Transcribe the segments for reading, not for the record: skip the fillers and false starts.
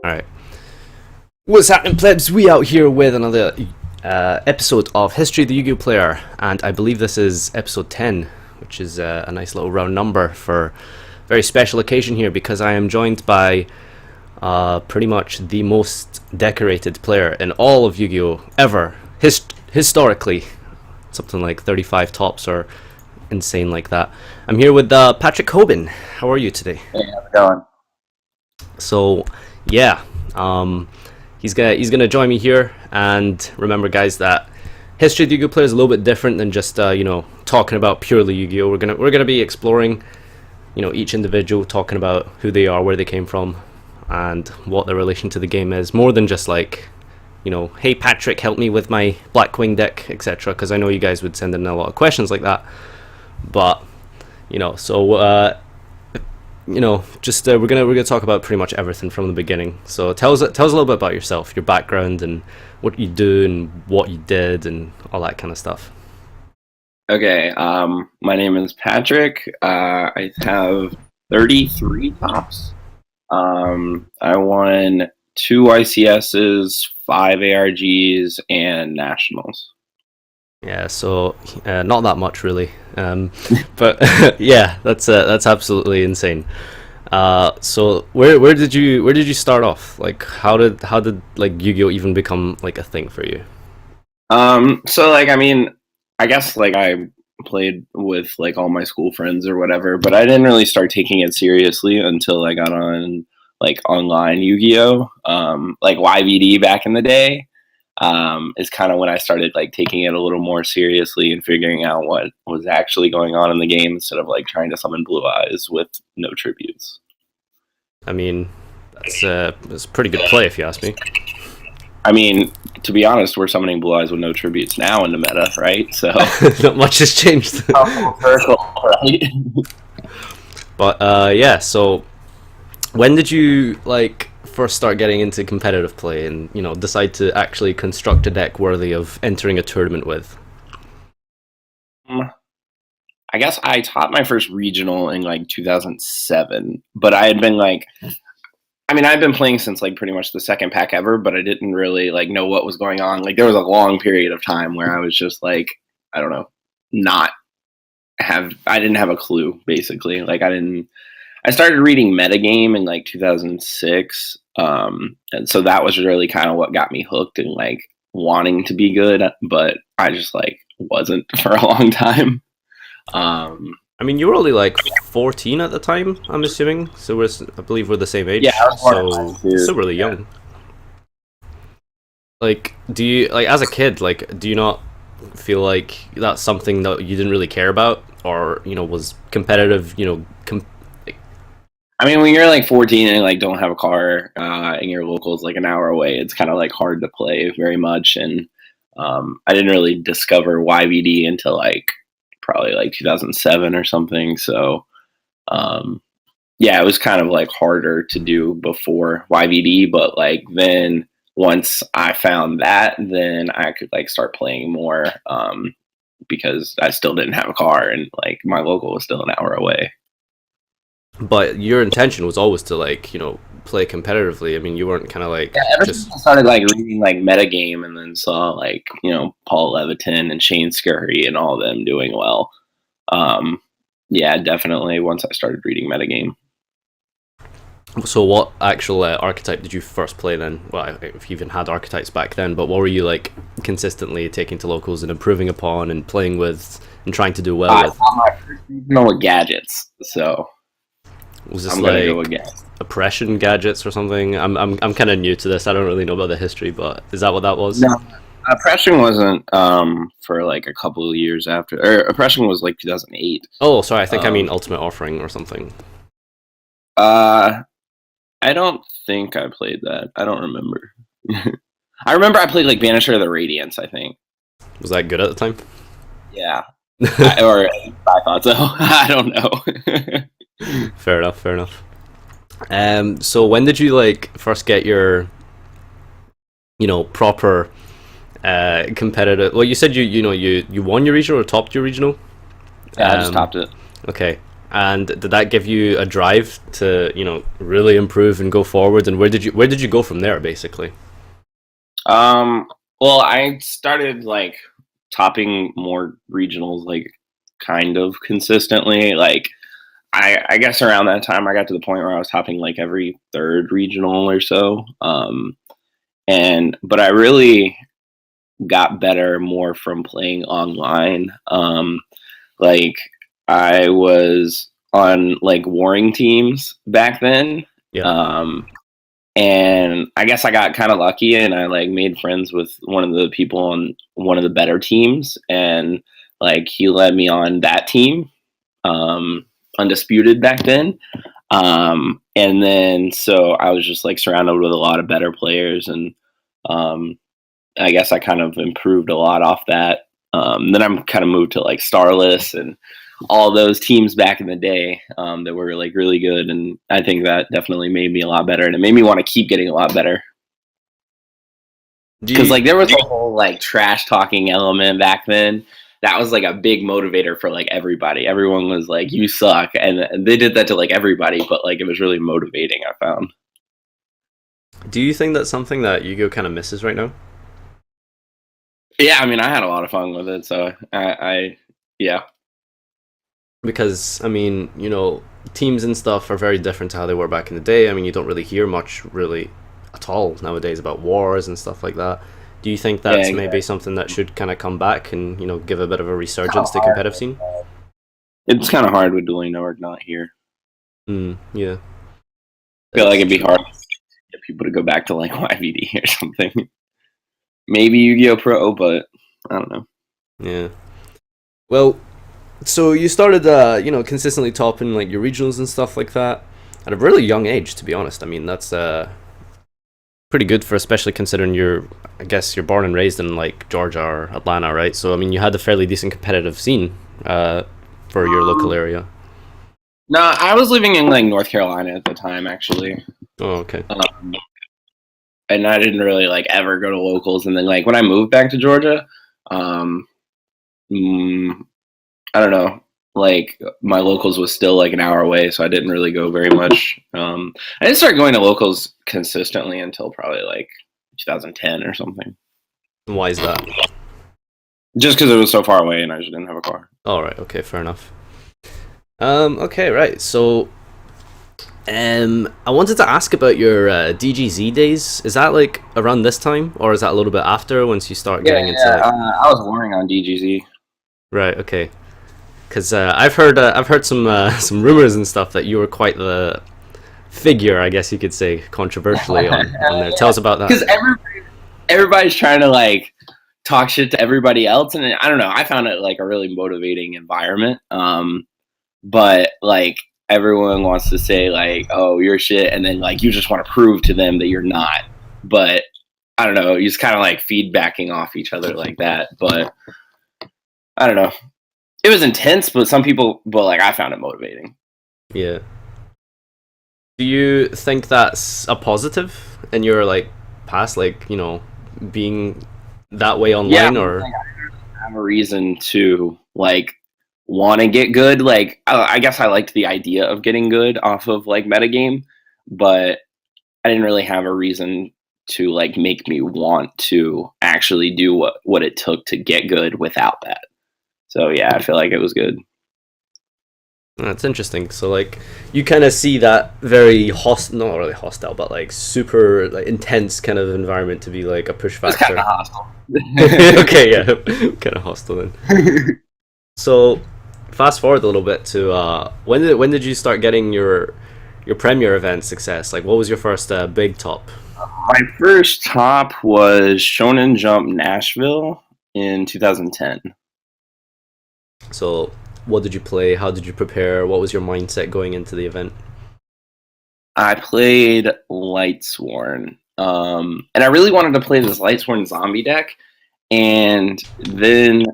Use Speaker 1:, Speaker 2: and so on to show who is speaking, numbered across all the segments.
Speaker 1: All right. What's happening, plebs? We out here with another episode of History of the Yu-Gi-Oh Player, and I believe this is episode 10, which is a nice little round number for a very special occasion here because I am joined by pretty much the most decorated player in all of Yu-Gi-Oh ever, historically, something like 35 tops or insane like that. I'm here with Patrick Hoban. How are you today?
Speaker 2: Hey, how's it going?
Speaker 1: So, yeah, he's gonna join me here. And remember, guys, that history of Yu-Gi-Oh player is a little bit different than just talking about purely Yu-Gi-Oh. We're gonna be exploring each individual, talking about who they are, where they came from, and what their relation to the game is. More than just like hey Patrick, help me with my Blackwing deck, etc. Because I know you guys would send in a lot of questions like that. But so just we're gonna talk about pretty much everything from the beginning. So tell us a little bit about yourself, your background, and what you do and what you did and all that kind of stuff.
Speaker 2: Okay, my name is Patrick. I have 33 tops. I won 2 ICSs, 5 ARGs, and nationals.
Speaker 1: Yeah, so not that much really, but yeah, that's absolutely insane. So where did you start off? Like how did like Yu-Gi-Oh even become like a thing for you?
Speaker 2: So like, I mean, I guess like I played with like all my school friends or whatever, but I didn't really start taking it seriously until I got on like online Yu-Gi-Oh, like YVD back in the day. Is kind of when I started like taking it a little more seriously and figuring out what was actually going on in the game instead of like trying to summon blue eyes with no tributes.
Speaker 1: I mean, that's a pretty good play if you ask me.
Speaker 2: I mean, to be honest, we're summoning blue eyes with no tributes now in the meta, right? So
Speaker 1: Not much has changed.
Speaker 2: full circle, right?
Speaker 1: But yeah, so when did you like first start getting into competitive play and decide to actually construct a deck worthy of entering a tournament with?
Speaker 2: I guess I taught my first regional in like 2007, but I had been like, I mean, I've been playing since like pretty much the second pack ever, but I didn't really like know what was going on. Like there was a long period of time where I was just like, I don't know, not I didn't have a clue basically. Like I started reading metagame in like 2006. And so that was really kind of what got me hooked and like wanting to be good, but I just like wasn't for a long time. Um,
Speaker 1: I mean, you were only like 14 at the time, I'm assuming. So I believe we're the same age.
Speaker 2: yeah, I was born in
Speaker 1: So
Speaker 2: 92.
Speaker 1: still really
Speaker 2: Yeah.
Speaker 1: young. Like, do you like as a kid? Like, do you not feel like that's something that you didn't really care about, or was competitive?
Speaker 2: I mean, when you're like 14 and like don't have a car, and your local is like an hour away, it's kind of like hard to play very much. And I didn't really discover YVD until like probably like 2007 or something. So um, yeah, it was kind of like harder to do before YVD, but like then once I found that, then I could like start playing more, because I still didn't have a car and like my local was still an hour away.
Speaker 1: But your intention was always to like play competitively. I mean, you weren't kind of like
Speaker 2: Yeah, ever since
Speaker 1: just.
Speaker 2: I started like reading like metagame and then saw like Paul Leviton and Shane Scurry and all of them doing well. Um, yeah, definitely. Once I started reading metagame,
Speaker 1: So, what actual archetype did you first play then? Well, if you even had archetypes back then, but what were you like consistently taking to locals and improving upon and playing with and trying to do well
Speaker 2: I
Speaker 1: with?
Speaker 2: saw my first regional with gadgets, so
Speaker 1: Was this
Speaker 2: I'm gonna go
Speaker 1: like
Speaker 2: with gadgets.
Speaker 1: oppression gadgets or something? I'm kind of new to this. I don't really know about the history, but is that what that was?
Speaker 2: No, oppression wasn't for like a couple of years after. Or oppression was like 2008.
Speaker 1: Oh, sorry. I think I mean
Speaker 2: Um,
Speaker 1: Ultimate Offering or something.
Speaker 2: uh, I don't think I played that. I don't remember. I remember I played like Banisher of the Radiance. I think.
Speaker 1: Was that good at the time?
Speaker 2: Yeah, or I thought so. I don't know.
Speaker 1: Fair enough. Fair enough. So when did you like first get your proper competitive? Well, you said you won your regional or topped your regional.
Speaker 2: Yeah, I just
Speaker 1: Um,
Speaker 2: topped it.
Speaker 1: okay. And did that give you a drive to, really improve and go forward? And where did you go from there, basically?
Speaker 2: Um, well, I started like topping more regionals like kind of consistently. Like I guess around that time I got to the point where I was topping like every third regional or so. And but I really got better more from playing online. Like I was on like warring teams back then.
Speaker 1: Yeah.
Speaker 2: Um, and I guess I got kind of lucky and I like made friends with one of the people on one of the better teams and like he led me on that team, um, undisputed back then. And then so I was just like surrounded with a lot of better players and um, I guess I kind of improved a lot off that. Then I'm kind of moved to like Starless and all those teams back in the day that were like really good, and I think that definitely made me a lot better, and it made me want to keep getting a lot better.
Speaker 1: Do
Speaker 2: Because
Speaker 1: you
Speaker 2: like there was a whole like trash talking element back then. That was like a big motivator for like everybody. Everyone was like, "You suck," and they did that to like everybody. But like it was really motivating. I found.
Speaker 1: do you think that's something that Yu-Gi-Oh kind of misses right now?
Speaker 2: Yeah, I mean, I had a lot of fun with it. So yeah.
Speaker 1: Because I mean, teams and stuff are very different to how they were back in the day. I mean, you don't really hear much really at all nowadays about wars and stuff like that. Do you think
Speaker 2: Yeah,
Speaker 1: that's maybe
Speaker 2: exactly.
Speaker 1: something that should kind of come back and give a bit of a
Speaker 2: Kind
Speaker 1: resurgence
Speaker 2: of
Speaker 1: to
Speaker 2: hard.
Speaker 1: competitive scene?
Speaker 2: It's kind of hard with dueling network not here.
Speaker 1: Yeah,
Speaker 2: I feel like
Speaker 1: that's
Speaker 2: it'd be
Speaker 1: true.
Speaker 2: hard to get people to go back to like YVD or something. Maybe Yu-Gi-Oh Pro, but I don't know.
Speaker 1: Yeah. Well, so you started, consistently topping like your regionals and stuff like that at a really young age. To be honest, I mean that's pretty good for, especially considering I guess you're born and raised in like Georgia or Atlanta, right? So I mean, you had a fairly decent competitive scene for your local area.
Speaker 2: No, I was living in like North Carolina at the time, actually,
Speaker 1: Oh, okay.
Speaker 2: um, and I didn't really like ever go to locals. And then like when I moved back to Georgia, um, mm, I don't know, like my locals was still like an hour away, so I didn't really go very much. I didn't start going to locals consistently until probably like 2010 or something,
Speaker 1: And why is that?
Speaker 2: just because it was so far away and I just didn't have a car.
Speaker 1: All right. Okay. Fair enough. Okay. Right. So, I wanted to ask about your DGZ days. Is that like around this time, or is that a little bit after once you start
Speaker 2: Yeah,
Speaker 1: getting into
Speaker 2: yeah.
Speaker 1: like?
Speaker 2: I was warring on DGZ.
Speaker 1: Right. Okay. Because I've heard some some rumors and stuff that you were quite the figure, I guess you could say, controversially on there. Tell us about that.
Speaker 2: Because everybody's trying to like talk shit to everybody else, and I don't know. I found it like a really motivating environment. But like everyone wants to say like, "Oh, you're shit," and then like you just want to prove to them that you're not. But I don't know. You just kind of like feedbacking off each other like that. But I don't know. It was intense, but some people, but like I found it motivating.
Speaker 1: Yeah. Do you think that's a positive in your like past, like being that way
Speaker 2: Yeah,
Speaker 1: online, or?
Speaker 2: I have a reason to like want to get good. Like I guess I liked the idea of getting good off of like metagame, but I didn't really have a reason to like make me want to actually do what it took to get good without that. So yeah, I feel like it was good.
Speaker 1: That's interesting. So like you kind of see that very not really hostile, but like super like intense kind of environment to be like a push
Speaker 2: It was kind of
Speaker 1: factor.
Speaker 2: hostile.
Speaker 1: Okay, yeah, kind of hostile then. So fast forward a little bit to when did you start getting your premier event success? Like, what was your first big top?
Speaker 2: My first top was Shonen Jump Nashville in 2010.
Speaker 1: So, what did you play? How did you prepare? What was your mindset going into the event?
Speaker 2: I played Lightsworn, and I really wanted to play this Lightsworn zombie deck, and then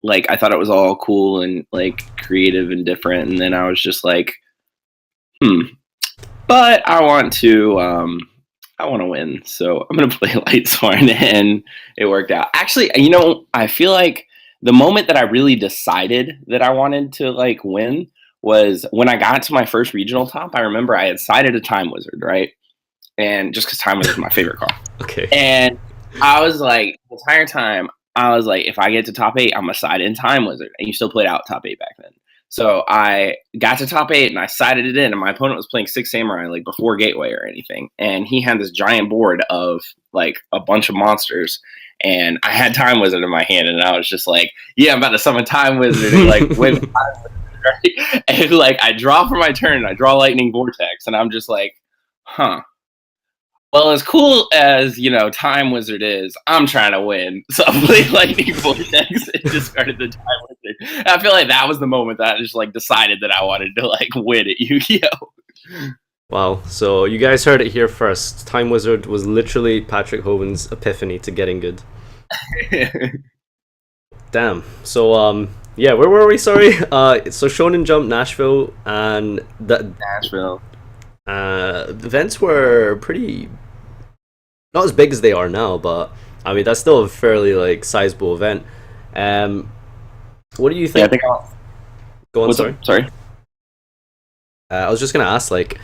Speaker 2: like I thought it was all cool and like creative and different, and then I was just like, hmm. But I want to win, so I'm gonna play Lightsworn, and it worked out. Actually, I feel like the moment that I really decided that I wanted to like win was when I got to my first regional top. I remember I had sided a Time Wizard, right? And just because Time Wizard is my favorite card,
Speaker 1: Okay.
Speaker 2: and I was like the entire time I was like, if I get to top 8, I'm gonna side in Time Wizard, and you still played out top 8 back then. So I got to top 8 and I sided it in, and my opponent was playing 6 Samurai like before Gateway or anything, and he had this giant board of like a bunch of monsters, and I had Time Wizard in my hand, and I was just like, yeah, I'm about to summon Time Wizard and like win. Right? And like I draw for my turn, and I draw Lightning Vortex, and I'm just like, huh. Well, as cool as Time Wizard is, I'm trying to win. So I played Lightning Vortex and discarded the Time Wizard. And I feel like that was the moment that I just like decided that I wanted to like win at Yu-Gi-Oh.
Speaker 1: Wow. So you guys heard it here first. Time Wizard was literally Patrick Hoban's epiphany to getting good. Damn. So yeah, where were we? Sorry. So Shonen Jump Nashville, and the
Speaker 2: Nashville.
Speaker 1: Events were pretty not as big as they are now, but I mean that's still a fairly like sizable event. What do you think?
Speaker 2: Yeah, I think
Speaker 1: Go on.
Speaker 2: What's
Speaker 1: Sorry.
Speaker 2: up? Sorry.
Speaker 1: I was just gonna ask, like,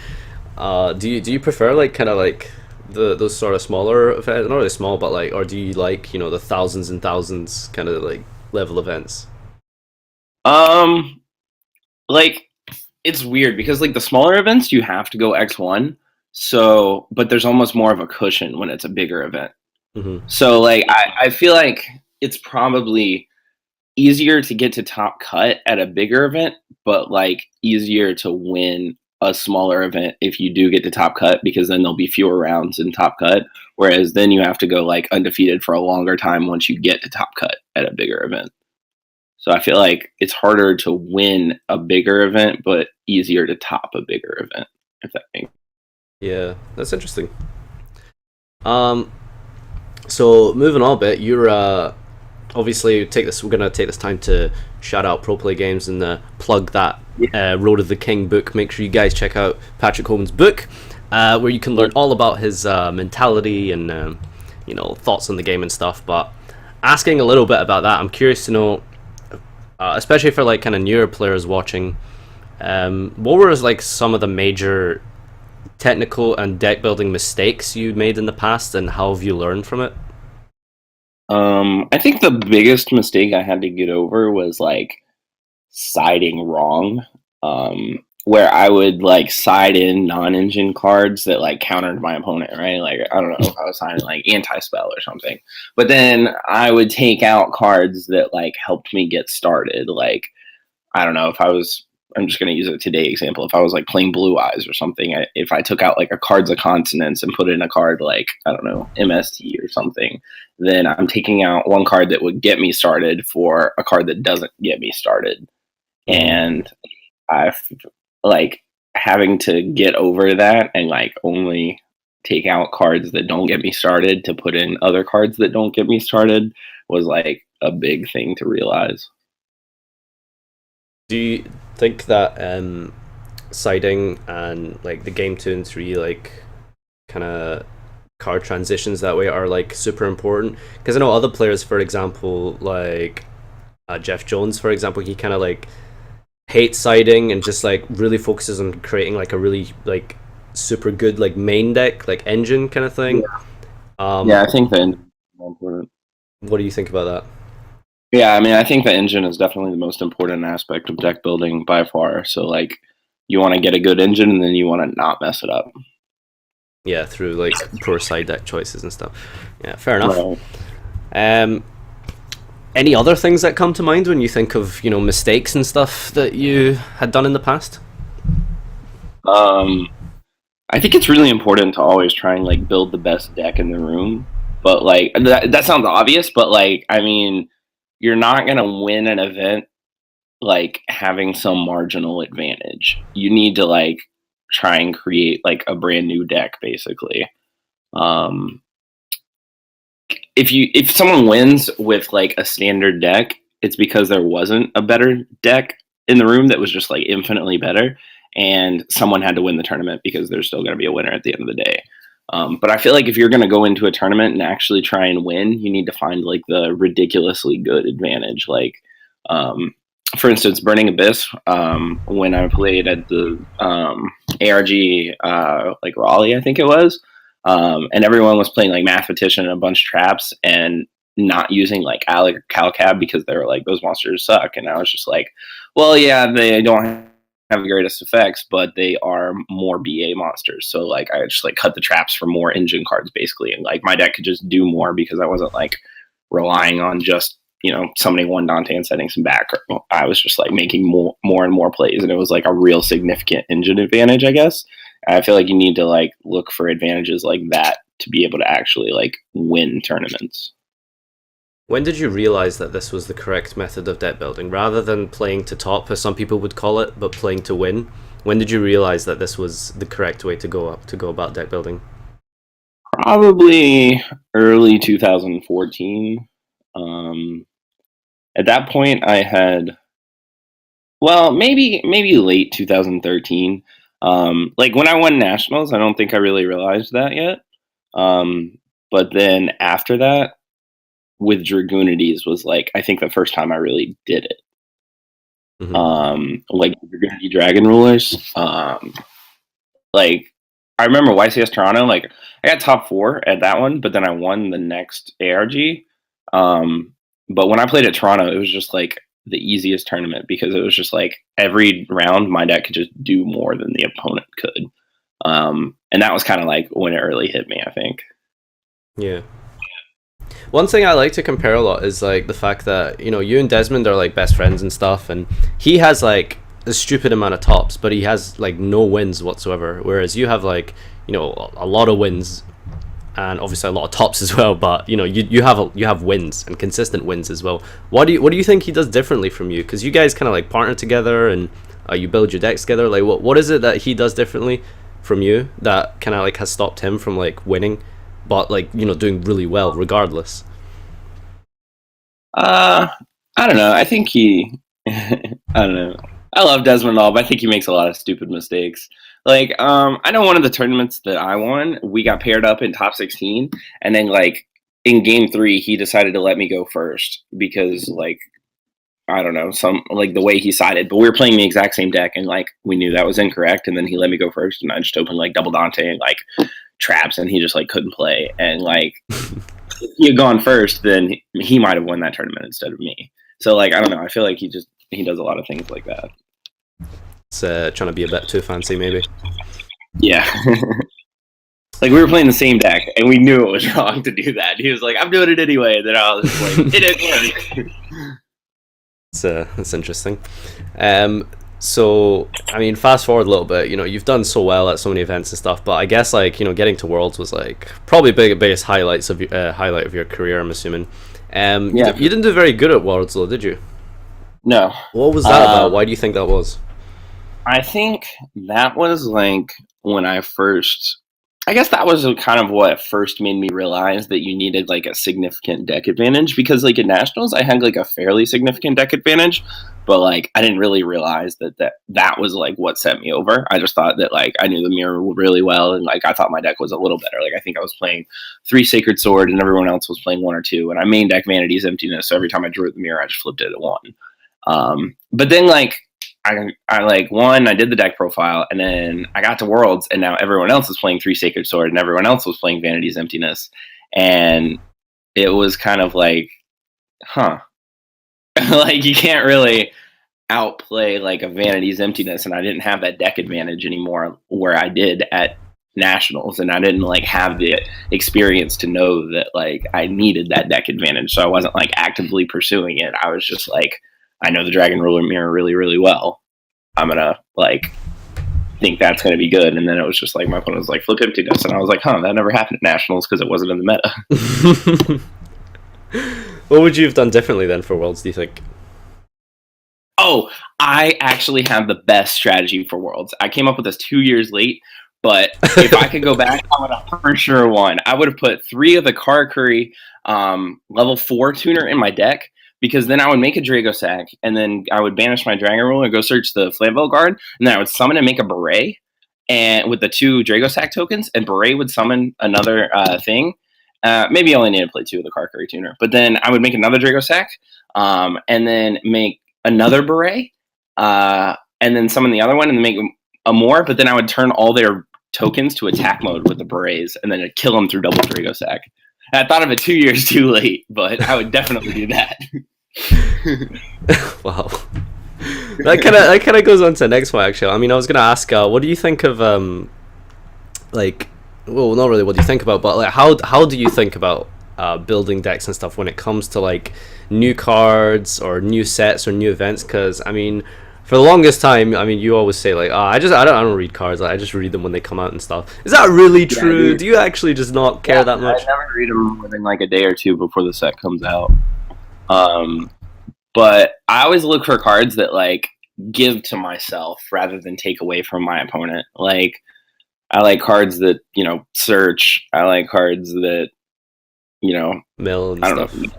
Speaker 1: do you prefer like kind of like those sort of smaller events, not really small, but like, or do you like the thousands and thousands kind of like level events?
Speaker 2: Like it's weird because like the smaller events you have to go X1, so but there's almost more of a cushion when it's a bigger event.
Speaker 1: Mm-hmm.
Speaker 2: So like I feel like it's probably easier to get to top cut at a bigger event, but like easier to win a smaller event if you do get to top cut, because then there'll be fewer rounds in top cut. Whereas then you have to go like undefeated for a longer time once you get to top cut at a bigger event. So I feel like it's harder to win a bigger event, but easier to top a bigger event, if that makes sense.
Speaker 1: Yeah, that's interesting. So moving on a bit, you're obviously we're gonna take this time to shout out Pro Play Games and plug that Road of the King book. Make sure you guys check out Patrick Hoban's book, where you can learn all about his mentality and thoughts on the game and stuff. But asking a little bit about that, I'm curious to know, especially for like kind of newer players watching, what were like some of the major technical and deck building mistakes you made in the past, and how have you learned from it?
Speaker 2: I think the biggest mistake I had to get over was like siding wrong. Where I would like side in non-engine cards that like countered my opponent, right? Like I don't know if I was siding like anti-spell or something, but then I would take out cards that like helped me get started. Like I don't know if I'm just going to use a today example. If I was like playing Blue Eyes or something, if I took out like a Cards of Consonance and put in a card like, I don't know, MST or something, then I'm taking out one card that would get me started for a card that doesn't get me started. And I've like having to get over that and like only take out cards that don't get me started to put in other cards that don't get me started was like a big thing to realize.
Speaker 1: Do you think that siding and like the game 2 and 3 like kind of card transitions that way are like super important? Because I know other players, for example, like Jeff Jones, for example, he kind of like hates siding and just like really focuses on creating like a really like super good like main deck, like engine kind of thing.
Speaker 2: Yeah, I think that important.
Speaker 1: What do you think about that?
Speaker 2: Yeah, I mean, I think the engine is definitely the most important aspect of deck building by far. So, like, you want to get a good engine, and then you want to not mess it up.
Speaker 1: Yeah, through like poor side deck choices and stuff. Yeah, fair enough.
Speaker 2: Right.
Speaker 1: Any other things that come to mind when you think of mistakes and stuff that you had done in the past?
Speaker 2: I think it's really important to always try and like build the best deck in the room. But like that sounds obvious, but like I mean, you're not gonna win an event like having some marginal advantage. You need to like try and create like a brand new deck, basically. Um, if someone wins with like a standard deck, it's because there wasn't a better deck in the room that was just like infinitely better, and someone had to win the tournament because there's still going to be a winner at the end of the day. But I feel like if you're going to go into a tournament and actually try and win, you need to find like the ridiculously good advantage. Like, for instance, Burning Abyss, when I played at the ARG, like Raleigh, I think it was, and everyone was playing like Mathematician and a bunch of traps and not using like Alec or Calcab because they were like, those monsters suck. And I was just like, well, yeah, they don't have the greatest effects, but they are more BA monsters. So like I just like cut the traps for more engine cards basically, and like my deck could just do more because I wasn't like relying on just summoning one Dante and setting some back. I was just like making more and more plays, and it was like a real significant engine advantage, I guess. I feel like you need to like look for advantages like that to be able to actually like win tournaments.
Speaker 1: When did you realize that this was the correct method of deck building, rather than playing to top, as some people would call it, but playing to win? When did you realize that this was the correct way to go about deck building?
Speaker 2: Probably early 2014. Um, at that point, I had, well, maybe late 2013. Like when I won nationals, I don't think I really realized that yet. Um, but then after that, with Dragoonides was like I think the first time I really did it.
Speaker 1: Hmm.
Speaker 2: Like Dragoonity Dragon Rulers. Like I remember YCS Toronto. Like I got top 4 at that one, but then I won the next ARG. Um, but when I played at Toronto, it was just like the easiest tournament because it was just like every round my deck could just do more than the opponent could. And that was kind of like when it really hit me, I think.
Speaker 1: Yeah. One thing I like to compare a lot is like the fact that you and Desmond are like best friends and stuff, and he has like a stupid amount of tops, but he has like no wins whatsoever. Whereas you have like a lot of wins, and obviously a lot of tops as well. But you have wins and consistent wins as well. What do you think he does differently from you? Because you guys kind of like partner together and you build your decks together. Like what is it that he does differently from you that kind of like has stopped him from like winning, but like doing really well regardless?
Speaker 2: Uh, I don't know. I think he. I don't know. I love Desmond all, but I think he makes a lot of stupid mistakes. Like, I know one of the tournaments that I won, we got paired up in top 16, and then like in game 3, he decided to let me go first because like I don't know some like the way he sided, but we were playing the exact same deck, and like we knew that was incorrect, and then he let me go first, and I just opened like double Dante and like traps, and he just like couldn't play, and like if he had gone first, then he might have won that tournament instead of me. So like I don't know. I feel like he does a lot of things like that.
Speaker 1: It's trying to be a bit too fancy, maybe.
Speaker 2: Yeah. Like we were playing the same deck, and we knew it was wrong to do that. He was like, "I'm doing it anyway." And then I was just like, "It is work."
Speaker 1: It's interesting. So I mean, fast forward a little bit. You've done so well at so many events and stuff, but I guess like getting to Worlds was like probably biggest highlight of your career. I'm assuming.
Speaker 2: Yeah.
Speaker 1: You didn't do very good at Worlds though, did you?
Speaker 2: No.
Speaker 1: What was that about? Why do you think that was?
Speaker 2: I think that was like when I first. I guess that was kind of what first made me realize that you needed like a significant deck advantage because like at nationals I had like a fairly significant deck advantage, but like I didn't really realize that was like what set me over. I just thought that like I knew the mirror really well, and like I thought my deck was a little better. Like I think I was playing 3 Sacred Sword and everyone else was playing 1 or 2, and I main deck Vanity's Emptiness, so every time I drew the mirror I just flipped it at 1. But then like I like one, I did the deck profile, and then I got to Worlds, and now everyone else was playing 3 Sacred Sword, and everyone else was playing Vanity's Emptiness, and it was kind of like, huh, like you can't really outplay like a Vanity's Emptiness, and I didn't have that deck advantage anymore where I did at nationals, and I didn't like have the experience to know that like I needed that deck advantage, so I wasn't like actively pursuing it. I was just like, I know the Dragon Ruler mirror really really well. I'm gonna like think that's gonna be good, and then it was just like my opponent was like flip emptiness, and I was like, huh, that never happened at nationals because it wasn't in the meta.
Speaker 1: What would you have done differently then for Worlds? Do you think?
Speaker 2: Oh, I actually have the best strategy for Worlds. I came up with this 2 years late, but if I could go back, I would have for sure won. I would have put 3 of the Karakuri level 4 tuner in my deck, because then I would make a Drago Sack, and then I would banish my Dragon Ruler and go search the Flamvell Guard, and then I would summon and make a Beret, and with the 2 Drago Sack tokens, and Beret would summon another thing. Maybe I only need to play 2 of the Karakuri tuner, but then I would make another Drago Sack, and then make another beret, and then summon the other one and make a more. But then I would turn all their tokens to attack mode with the berets, and then I'd kill them through double Drago Sack. I thought of it 2 years too late, but I would definitely do that.
Speaker 1: Wow. That kind of goes on to the next one, actually. I mean, I was gonna ask, what do you think of like, well, not really what do you think about, but like, how do you think about building decks and stuff when it comes to like new cards or new sets or new events? Because I mean, for the longest time, I mean, you always say like, oh, I don't read cards. Like, I just read them when they come out and stuff. Is that really true? Do you actually just not care that much?
Speaker 2: I never read them within like a day or two before the set comes out. But I always look for cards that like give to myself rather than take away from my opponent. Like I like cards that, search. I like cards that,
Speaker 1: Mill and
Speaker 2: I don't
Speaker 1: stuff.
Speaker 2: know.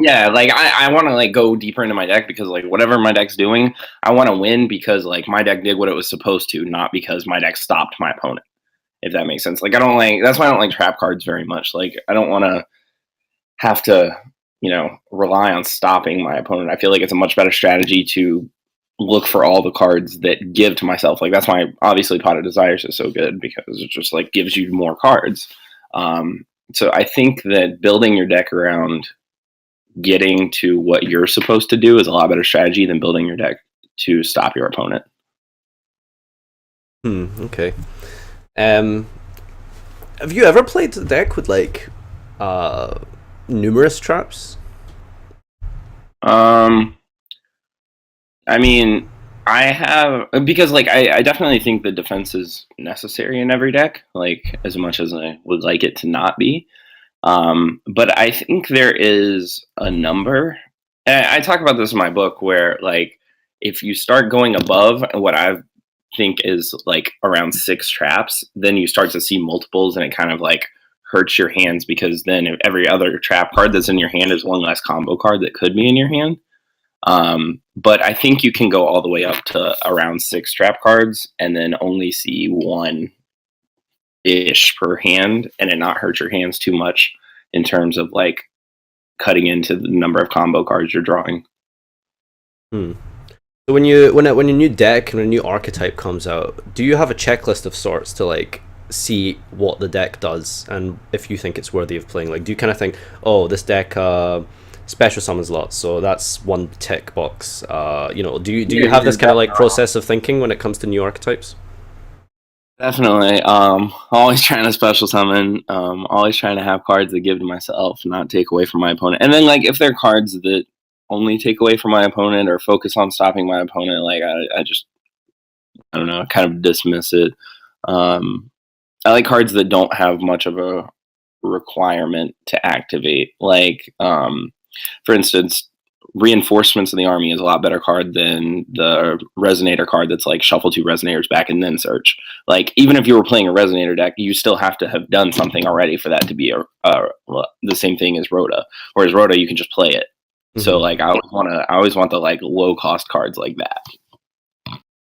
Speaker 2: Yeah, like I want to like go deeper into my deck because like whatever my deck's doing, I want to win because like my deck did what it was supposed to, not because my deck stopped my opponent. If that makes sense. Like that's why I don't like trap cards very much. Like I don't want to have to, rely on stopping my opponent. I feel like it's a much better strategy to look for all the cards that give to myself. Like that's why obviously Pot of Desires is so good because it just like gives you more cards. So I think that building your deck around getting to what you're supposed to do is a lot better strategy than building your deck to stop your opponent.
Speaker 1: Okay. Have you ever played the deck with like numerous traps?
Speaker 2: I mean, I have because like I definitely think the defense is necessary in every deck, like as much as I would like it to not be. But I think there is a number. And I talk about this in my book where like if you start going above what I think is like around 6 traps, then you start to see multiples and it kind of like hurts your hands because then every other trap card that's in your hand is one less combo card that could be in your hand. But I think you can go all the way up to around 6 trap cards and then only see one ish per hand and it not hurt your hands too much in terms of like cutting into the number of combo cards you're drawing.
Speaker 1: So when a new deck and a new archetype comes out, do you have a checklist of sorts to like see what the deck does and if you think it's worthy of playing? Like, do you kind of think, oh, this deck special summons lots, so that's one tick box? Do you have this kind of like process of thinking when it comes to new archetypes?
Speaker 2: Definitely. Always trying to special summon. Always trying to have cards that give to myself, not take away from my opponent. And then like if they're cards that only take away from my opponent or focus on stopping my opponent, like I just I don't know, kind of dismiss it. I like cards that don't have much of a requirement to activate. Like for instance, Reinforcements of the Army is a lot better card than the Resonator card that's like shuffle 2 Resonators back and then search. Like even if you were playing a Resonator deck, you still have to have done something already for that to be the same thing as Rhoda. Whereas Rhoda, you can just play it. Mm-hmm. So like I always want the like low cost cards like that.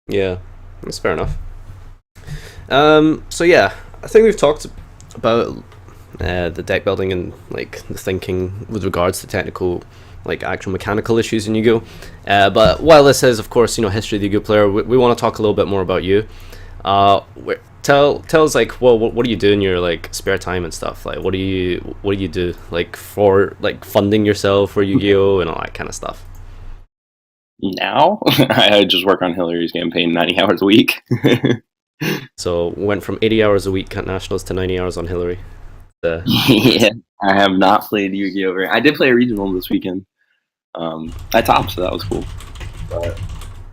Speaker 1: Yeah, that's fair enough. So yeah, I think we've talked about the deck building and like the thinking with regards to technical, like actual mechanical issues in Yu-Gi-Oh. But while this is, of course, history of the Yu-Gi-Oh player, we want to talk a little bit more about you. Tell us like, well, what do you do in your like spare time and stuff? Like, what do you do like for like funding yourself for Yu-Gi-Oh and all that kind of stuff?
Speaker 2: Now I just work on Hillary's campaign 90 hours a week.
Speaker 1: So went from 80 hours a week at Nationals to 90 hours on Hillary.
Speaker 2: Yeah, I have not played Yu-Gi-Oh! I did play a regional this weekend. I topped, so that was cool. But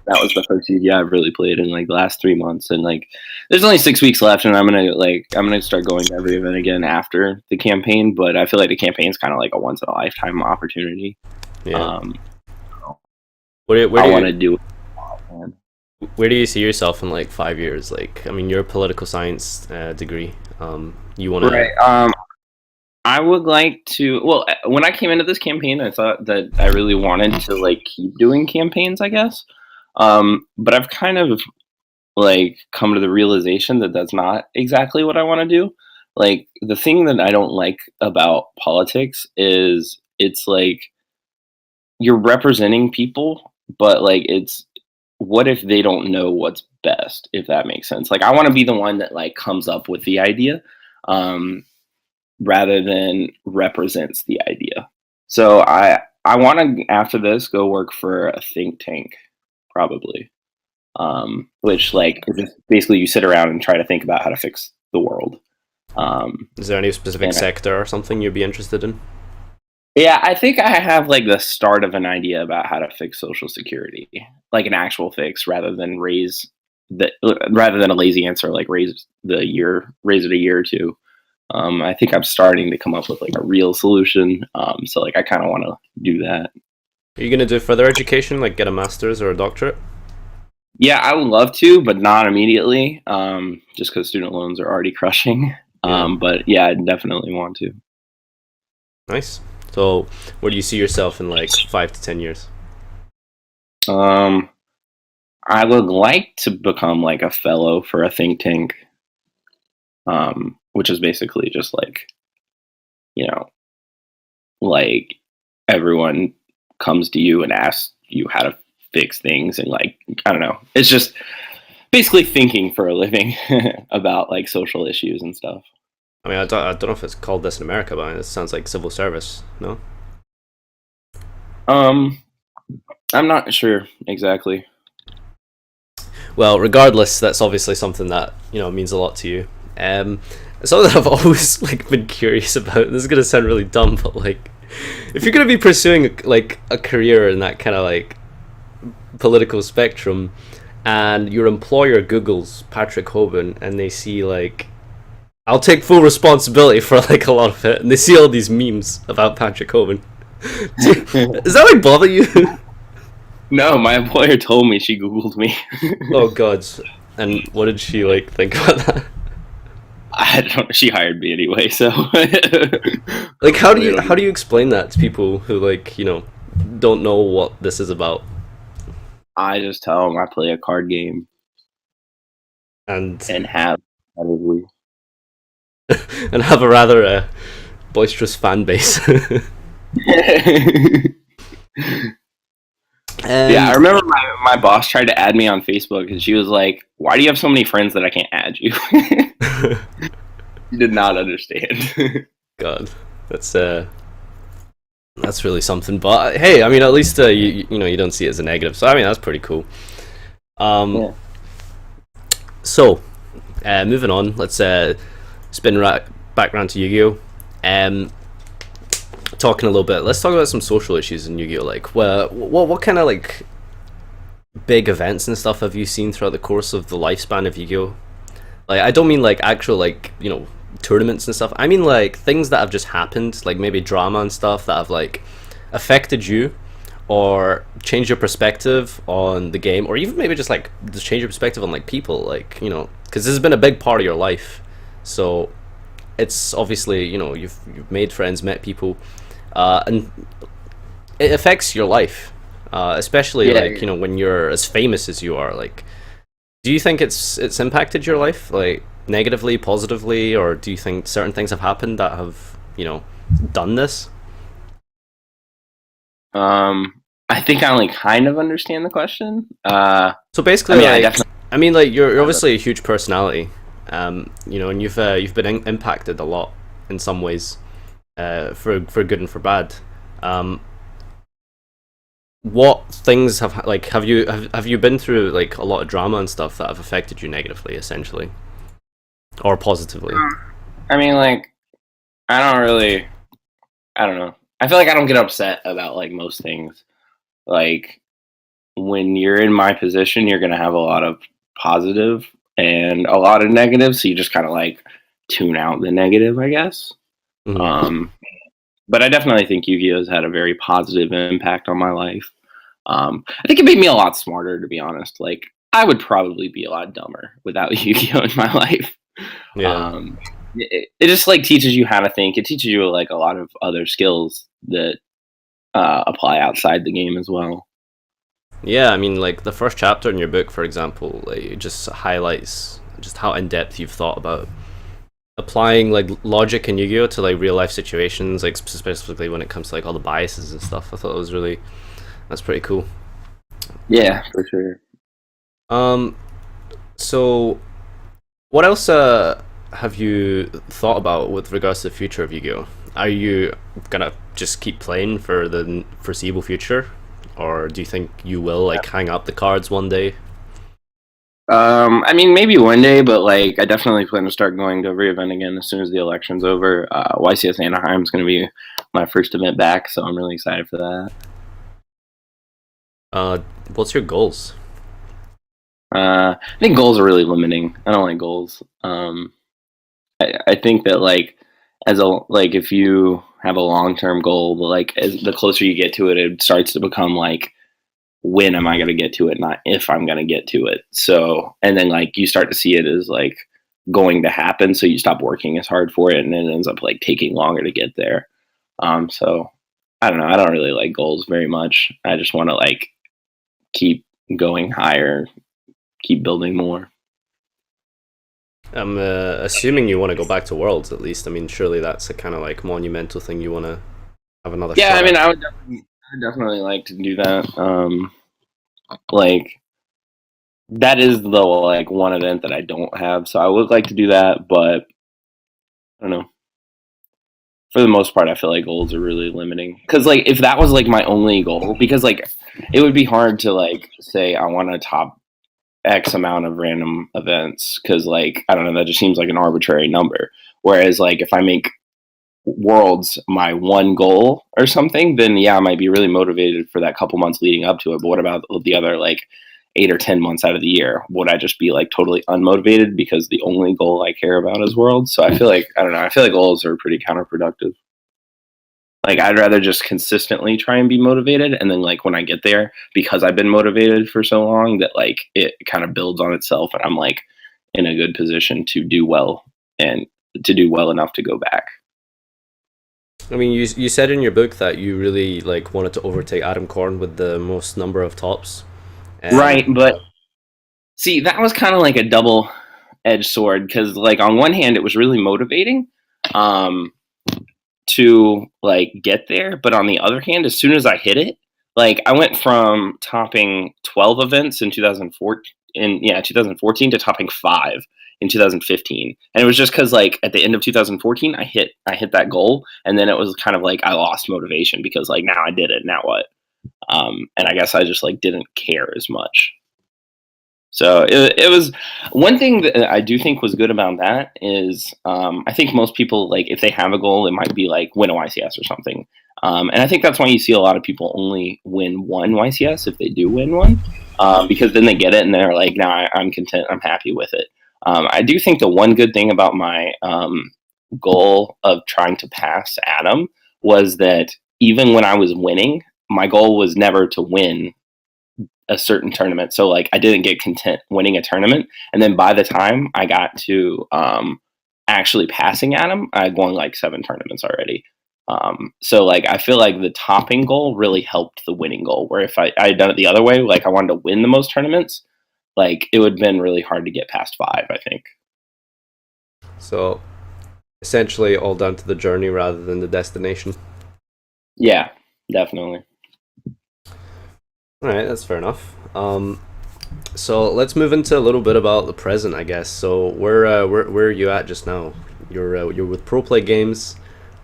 Speaker 2: that was the first Yu-Gi-Oh! I've really played in like the last 3 months, and like there's only 6 weeks left, and I'm gonna start going to every event again after the campaign. But I feel like the campaign's kind of like a once in a lifetime opportunity.
Speaker 1: Yeah.
Speaker 2: Where I want to do it.
Speaker 1: Where do you see yourself in like 5 years? Like, I mean, you're a political science degree. You want to?
Speaker 2: Right. I would like to. Well, when I came into this campaign, I thought that I really wanted to like keep doing campaigns, I guess. But I've kind of like come to the realization that that's not exactly what I want to do. Like the thing that I don't like about politics is it's like you're representing people but like it's what if they don't know what's best, if that makes sense? Like I want to be the one that like comes up with the idea, um, rather than represents the idea. So I want to after this go work for a think tank, probably. Which like is just basically you sit around and try to think about how to fix the world. Um,
Speaker 1: Is there any specific
Speaker 2: and
Speaker 1: sector or something you'd be interested in?
Speaker 2: yeah, I think I have like the start of an idea about how to fix Social Security, like an actual fix, rather than a lazy answer, like raise it a year or two. I think I'm starting to come up with like a real solution. So like I kind of want to do that.
Speaker 1: Are you going to do further education, like get a master's or a doctorate?
Speaker 2: Yeah, I would love to, but not immediately. Just because student loans are already crushing.
Speaker 1: Yeah.
Speaker 2: But yeah, I definitely want to.
Speaker 1: Nice. So, where do you see yourself in like 5 to 10 years?
Speaker 2: Um, I would like to become like a fellow for a think tank, which is basically just like, you know, like everyone comes to you and asks you how to fix things, and like I don't know, it's just basically thinking for a living about like social issues and stuff.
Speaker 1: I mean, I don't know if it's called this in America, but it sounds like civil service, no?
Speaker 2: Um, I'm not sure exactly.
Speaker 1: Well, regardless, that's obviously something that, means a lot to you. Something that I've always like been curious about. This is gonna sound really dumb, but like, if you're gonna be pursuing like a career in that kind of like political spectrum, and your employer Googles Patrick Hoban, and they see like, I'll take full responsibility for like a lot of it, and they see all these memes about Patrick Hoban. Does that like bother you?
Speaker 2: No, my employer told me she Googled me.
Speaker 1: Oh god. And what did she like think about that?
Speaker 2: I don't. She hired me anyway, so
Speaker 1: Like how do you explain that to people who like, don't know what this is about?
Speaker 2: I just tell them I play a card game
Speaker 1: And
Speaker 2: and have probably.
Speaker 1: and have a rather boisterous fan base.
Speaker 2: Yeah, I remember my boss tried to add me on Facebook, and she was like, "Why do you have so many friends that I can't add you?" She did not understand.
Speaker 1: God, that's really something. But hey, I mean, at least you don't see it as a negative. So I mean, that's pretty cool.
Speaker 2: Yeah.
Speaker 1: So, moving on. Let's spin back around to Yu-Gi-Oh. Talking a little bit. Let's talk about some social issues in Yu-Gi-Oh. Like, what kind of like big events and stuff have you seen throughout the course of the lifespan of Yu-Gi-Oh? Like, I don't mean like actual like tournaments and stuff. I mean like things that have just happened, like maybe drama and stuff that have like affected you or changed your perspective on the game, or even maybe just like just change your perspective on like people, like because this has been a big part of your life. So it's obviously you've made friends, met people, and it affects your life, especially
Speaker 2: Yeah,
Speaker 1: like when you're as famous as you are. Like, do you think it's impacted your life like negatively, positively, or do you think certain things have happened that have done this?
Speaker 2: I think I only kind of understand the question.
Speaker 1: So basically,
Speaker 2: I mean, I
Speaker 1: like,
Speaker 2: definitely.
Speaker 1: I mean, like you're obviously a huge personality, and you've been impacted a lot in some ways, for good and for bad. Um, what things have you been through like a lot of drama and stuff that have affected you negatively, essentially, or positively?
Speaker 2: I mean, like, I don't really. I don't know. I feel like I don't get upset about like most things. Like when you're in my position, you're gonna have a lot of positive and a lot of negative, so you just kind of like tune out the negative, I guess.
Speaker 1: Hmm.
Speaker 2: Um, but I definitely think Yu-Gi-Oh has had a very positive impact on my life. I think it made me a lot smarter, to be honest. Like I would probably be a lot dumber without Yu-Gi-Oh in my life.
Speaker 1: Yeah.
Speaker 2: Um, it just like teaches you how to think. It teaches you like a lot of other skills that apply outside the game as well.
Speaker 1: Yeah, I mean, like the first chapter in your book, for example, like it just highlights just how in depth you've thought about applying like logic in Yu-Gi-Oh to like real life situations, like specifically when it comes to like all the biases and stuff. I thought it was really that's pretty cool.
Speaker 2: Yeah, for sure.
Speaker 1: Um, so what else have you thought about with regards to the future of Yu-Gi-Oh? Are you gonna just keep playing for the foreseeable future, or do you think you will like hang up the cards one day?
Speaker 2: I mean, maybe one day, but like, I definitely plan to start going to every event again as soon as the election's over. YCS Anaheim is going to be my first event back, so I'm really excited for that.
Speaker 1: Uh, what's your goals?
Speaker 2: I think goals are really limiting. I don't like goals. I think that like as a like if you have a long term goal, like as the closer you get to it, it starts to become like when am I going to get to it, not if I'm going to get to it. So, and then like you start to see it as like going to happen. So you stop working as hard for it and then it ends up like taking longer to get there. So I don't know. I don't really like goals very much. I just want to like keep going higher, keep building more.
Speaker 1: I'm assuming you want to go back to Worlds at least. I mean, surely that's a kind of like monumental thing you want to have another
Speaker 2: Yeah. I
Speaker 1: shot
Speaker 2: mean,
Speaker 1: at.
Speaker 2: I would definitely like to do that. Like that is the like one event that I don't have. So I would like to do that, but I don't know. For the most part, I feel like goals are really limiting. Because like if that was like my only goal, because like it would be hard to like say I want to top X amount of random events. Because like I don't know, that just seems like an arbitrary number. Whereas like if I make worlds my one goal or something, then yeah, I might be really motivated for that couple months leading up to it. But what about the other like 8 or 10 months out of the year? Would I just be like totally unmotivated because the only goal I care about is worlds? So I feel like I don't know. I feel like goals are pretty counterproductive. Like I'd rather just consistently try and be motivated, and then like when I get there, because I've been motivated for so long, that like it kind of builds on itself, and I'm like in a good position to do well and to do well enough to go back.
Speaker 1: I mean, you said in your book that you really like wanted to overtake Adam Korn with the most number of tops, and
Speaker 2: Right, but see, that was kind of like a double edged sword because like on one hand it was really motivating um to like get there, but on the other hand as soon as I hit it, like I went from topping 12 events in 2014 in yeah 2014 to topping 5 in 2015, and it was just because like at the end of 2014 I hit that goal, and then it was kind of like I lost motivation because like now I did it, now what? And I guess I just like didn't care as much. So it was one thing that I do think was good about that is I think most people like if they have a goal, it might be like win a YCS or something. And I think that's why you see a lot of people only win one YCS if they do win one, because then they get it and they're like, "No, I'm content. I'm happy with it." I do think the one good thing about my goal of trying to pass Adam was that even when I was winning, my goal was never to win a certain tournament. So like I didn't get content winning a tournament, and then by the time I got to actually passing Adam, I'd won like 7 tournaments already. So like I feel like the topping goal really helped the winning goal. Where if I had done it the other way, like I wanted to win the most tournaments, like it would have been really hard to get past 5. I think.
Speaker 1: so essentially all down to the journey rather than the destination.
Speaker 2: Yeah, definitely.
Speaker 1: All right, that's fair enough. So let's move into a little bit about the present, I guess. So where are you at just now? You're with Pro Play Games,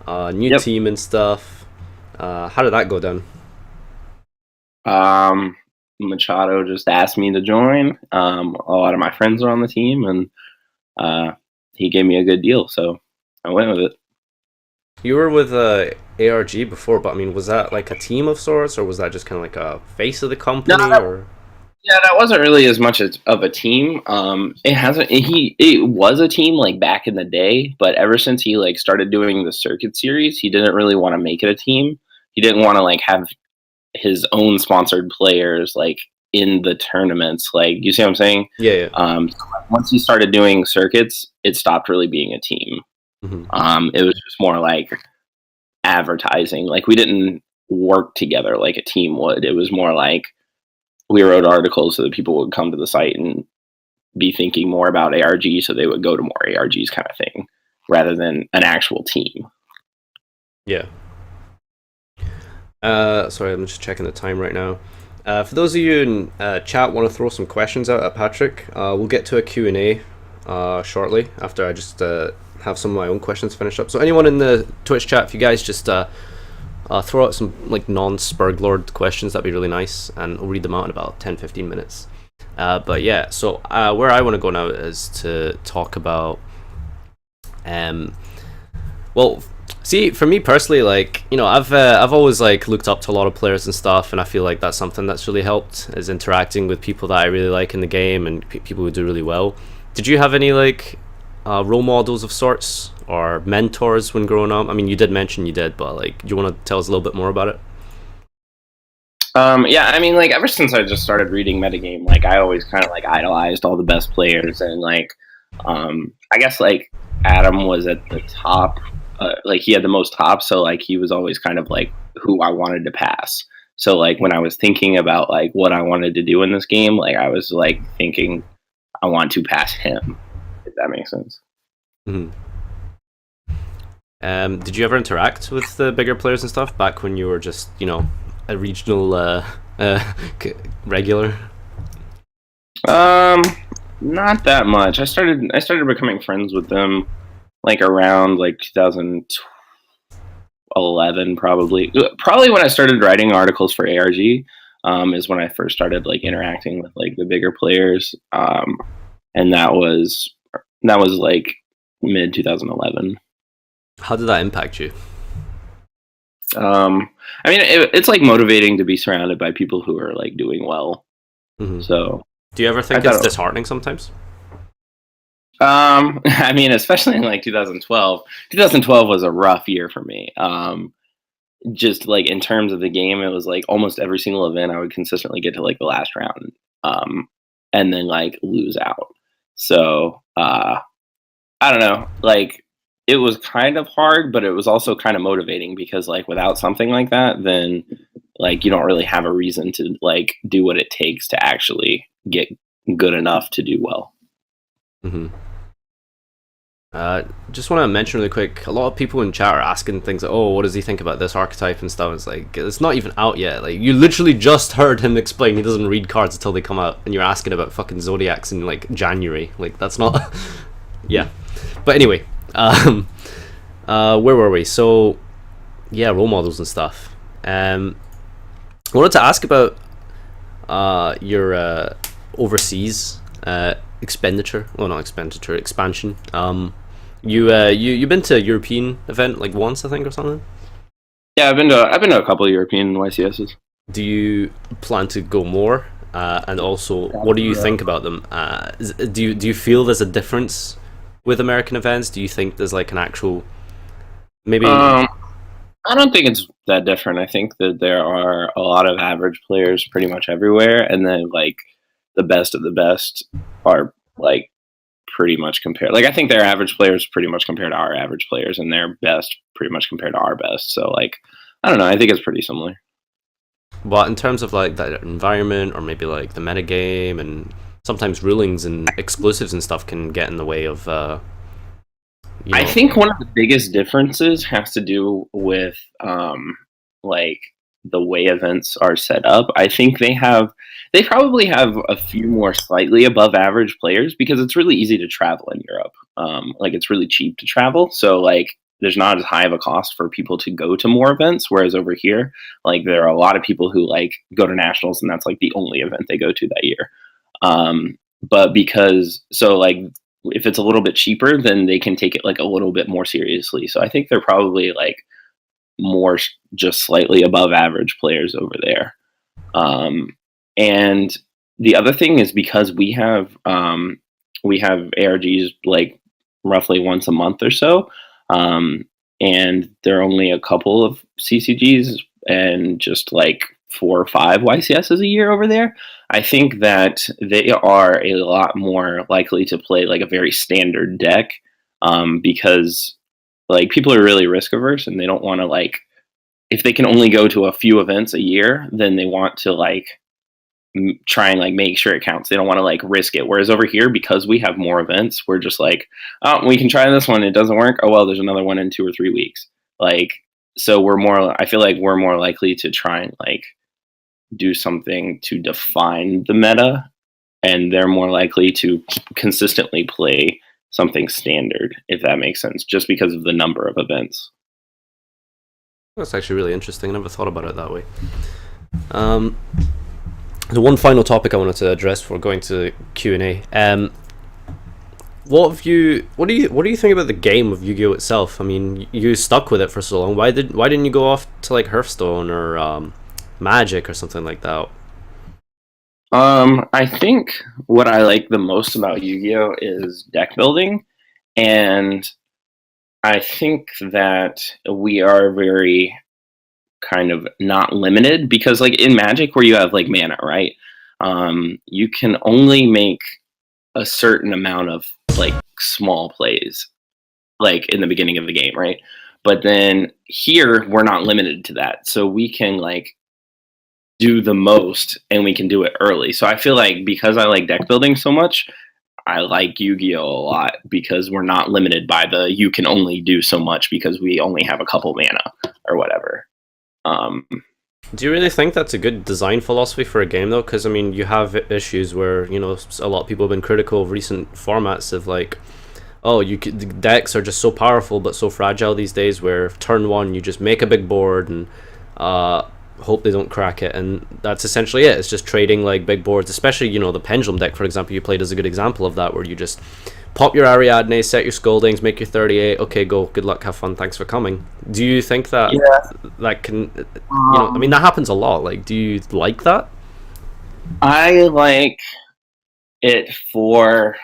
Speaker 1: new
Speaker 2: Yep.
Speaker 1: team and stuff. How did that go down?
Speaker 2: Machado just asked me to join. A lot of my friends are on the team, and uh, he gave me a good deal, so I went with it.
Speaker 1: You were with ARG before, but I mean, was that like a team of sorts, or was that just kind of like a face of the
Speaker 2: No,
Speaker 1: company, or?
Speaker 2: yeah, that wasn't really as much as of a team. It hasn't. It was a team like back in the day, but ever since he like started doing the circuit series, he didn't really want to make it a team. He didn't want to like have his own sponsored players like in the tournaments. Like you see what I'm saying?
Speaker 1: Yeah, yeah.
Speaker 2: Once he started doing circuits, it stopped really being a team.
Speaker 1: Hmm.
Speaker 2: It was just more like advertising. Like we didn't work together like a team would. It was more like we wrote articles so that people would come to the site and be thinking more about ARG, so they would go to more ARGs kind of thing, rather than an actual team.
Speaker 1: Yeah. Sorry, I'm just checking the time right now. For those of you in chat want to throw some questions out at Patrick, we'll get to a Q&A shortly after I just have some of my own questions finished up. So anyone in the Twitch chat, if you guys just throw out some like non-Spurglord questions, that'd be really nice, and we'll read them out in about 10-15 minutes. But yeah, so where I want to go now is to talk about well, see, for me personally, like, you know, I've always like looked up to a lot of players and stuff, and I feel like that's something that's really helped is interacting with people that I really like in the game and people who do really well. Did you have any like role models of sorts or mentors when growing up? I mean, you did mention you did, but like, do you want to tell us a little bit more about it?
Speaker 2: Yeah, I mean, like ever since I just started reading metagame, like I always kind of like idolized all the best players, and like, I guess like Adam was at the top, like he had the most top, so like he was always kind of like who I wanted to pass. So like when I was thinking about like what I wanted to do in this game, like I was like thinking I want to pass him, if that makes sense.
Speaker 1: Mhm. Did you ever interact with the bigger players and stuff back when you were just, you know, a regional regular?
Speaker 2: Um, Not that much. I started becoming friends with them like around like 2011, probably when I started writing articles for ARG. Is when I first started like interacting with like the bigger players. And that was like mid 2011.
Speaker 1: How did that impact you?
Speaker 2: I mean, it's like motivating to be surrounded by people who are like doing well.
Speaker 1: Hmm.
Speaker 2: So
Speaker 1: Do you ever
Speaker 2: I
Speaker 1: think it's
Speaker 2: thought,
Speaker 1: disheartening sometimes?
Speaker 2: I mean, especially in like 2012. 2012 was a rough year for me. Just like in terms of the game, it was like almost every single event I would consistently get to like the last round, um, and then like lose out. So I don't know, like it was kind of hard, but it was also kind of motivating because like without something like that, then like you don't really have a reason to like do what it takes to actually get good enough to do well.
Speaker 1: Hmm. Just want to mention really quick. A lot of people in chat are asking things like, "Oh, what does he think about this archetype and stuff?" It's like it's not even out yet. Like you literally just heard him explain he doesn't read cards until they come out, and you're asking about fucking zodiacs in like January. Like that's not. Yeah, but anyway, where were we? So yeah, role models and stuff. I wanted to ask about your overseas expenditure. Well, not expenditure, expansion. You've been to a European event like once, I think, or something.
Speaker 2: Yeah, I've been to a couple of European YCSs.
Speaker 1: Do you plan to go more? And also, what do you think about them? Do you feel there's a difference with American events? Do you think there's like an actual maybe?
Speaker 2: Um, I don't think it's that different. I think that there are a lot of average players pretty much everywhere, and then like the best of the best are like pretty much compared. Like I think their average players pretty much compared to our average players, and their best pretty much compared to our best. So like I don't know. I think it's pretty similar.
Speaker 1: But in terms of like that environment or maybe like the metagame and sometimes rulings and exclusives and stuff can get in the way of you
Speaker 2: I
Speaker 1: know.
Speaker 2: think one of the biggest differences has to do with like the way events are set up. I think they probably have a few more slightly above average players because it's really easy to travel in Europe. Like it's really cheap to travel, so like there's not as high of a cost for people to go to more events. Whereas over here, like there are a lot of people who like go to nationals and that's like the only event they go to that year. But because so like if it's a little bit cheaper, then they can take it like a little bit more seriously. So I think they're probably like more just slightly above average players over there. Um, and the other thing is because we have ARGs like roughly once a month or so, um, and there are only a couple of CCGs and just like 4 or 5 YCSs a year over there. I think that they are a lot more likely to play like a very standard deck, because like people are really risk averse and they don't want to like if they can only go to a few events a year, then they want to like try and like make sure it counts. They don't want to like risk it. Whereas over here, because we have more events, we're just like, oh, we can try this one. It doesn't work. Oh well, there's another one in 2 or 3 weeks. Like, so we're more. I feel like we're more likely to try and like do something to define the meta, and they're more likely to consistently play something standard, if that makes sense, just because of the number of events.
Speaker 1: That's actually really interesting. I never thought about it that way. Um, the one final topic I wanted to address before going to Q&A. What do you think about the game of Yu-Gi-Oh itself? I mean, you stuck with it for so long. Why didn't you go off to like Hearthstone or Magic or something like that?
Speaker 2: I think what I like the most about Yu-Gi-Oh is deck building, and I think that we are very kind of not limited because, like in Magic, where you have like mana, right? You can only make a certain amount of like small plays, like in the beginning of the game, right? But then here, we're not limited to that, so we can like do the most, and we can do it early. So I feel like because I like deck building so much, I like Yu-Gi-Oh a lot because we're not limited by the you can only do so much because we only have a couple mana or whatever. Um,
Speaker 1: Do you really think that's a good design philosophy for a game though? Because I mean, you have issues where a lot of people have been critical of recent formats of like, oh, the decks are just so powerful but so fragile these days. Where turn one you just make a big board and hope they don't crack it, and that's essentially it. It's just trading like big boards, especially the pendulum deck, for example, you played as a good example of that, where you just pop your Ariadne, set your Scoldings, make your 38, okay, go, good luck, have fun, thanks for coming. Do you think that
Speaker 2: yeah,
Speaker 1: that can, I mean, that happens a lot, like, do you like that?
Speaker 2: I like it for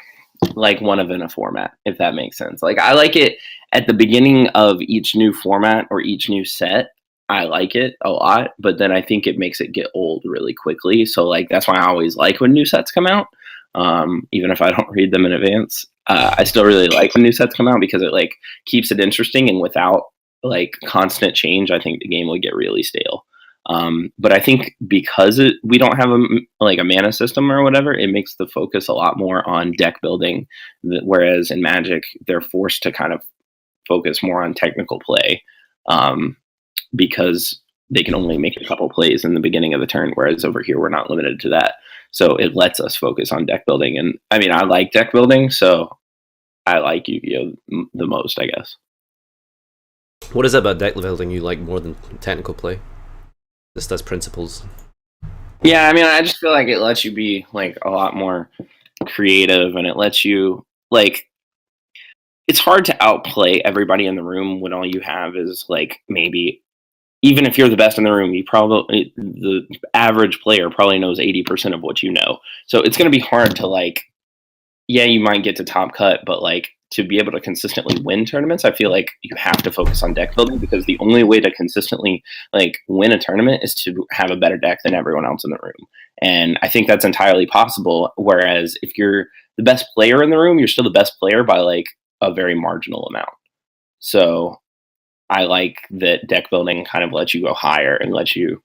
Speaker 2: like one event a format, if that makes sense. Like I like it at the beginning of each new format or each new set. I like it a lot, but then I think it makes it get old really quickly. So like that's why I always like when new sets come out. Even if I don't read them in advance, I still really like when new sets come out because it like keeps it interesting. And without like constant change, I think the game would get really stale. But I think because we don't have like a mana system or whatever, it makes the focus a lot more on deck building. Whereas in Magic, they're forced to kind of focus more on technical play because they can only make a couple plays in the beginning of the turn. Whereas over here, we're not limited to that. So it lets us focus on deck building. And I mean, I like deck building, so I like Yu-Gi-Oh the most, I guess.
Speaker 1: What is it about deck building you like more than technical play, just as principles?
Speaker 2: Yeah, I mean, I just feel like it lets you be like a lot more creative, and it lets you like. It's hard to outplay everybody in the room when all you have is like maybe, even if you're the best in the room, the average player probably knows 80% of what you know. So it's going to be hard to like, yeah, you might get to top cut, but like to be able to consistently win tournaments, I feel like you have to focus on deck building because the only way to consistently like win a tournament is to have a better deck than everyone else in the room. And I think that's entirely possible. Whereas if you're the best player in the room, you're still the best player by like a very marginal amount. So I like that deck building kind of lets you go higher and lets you,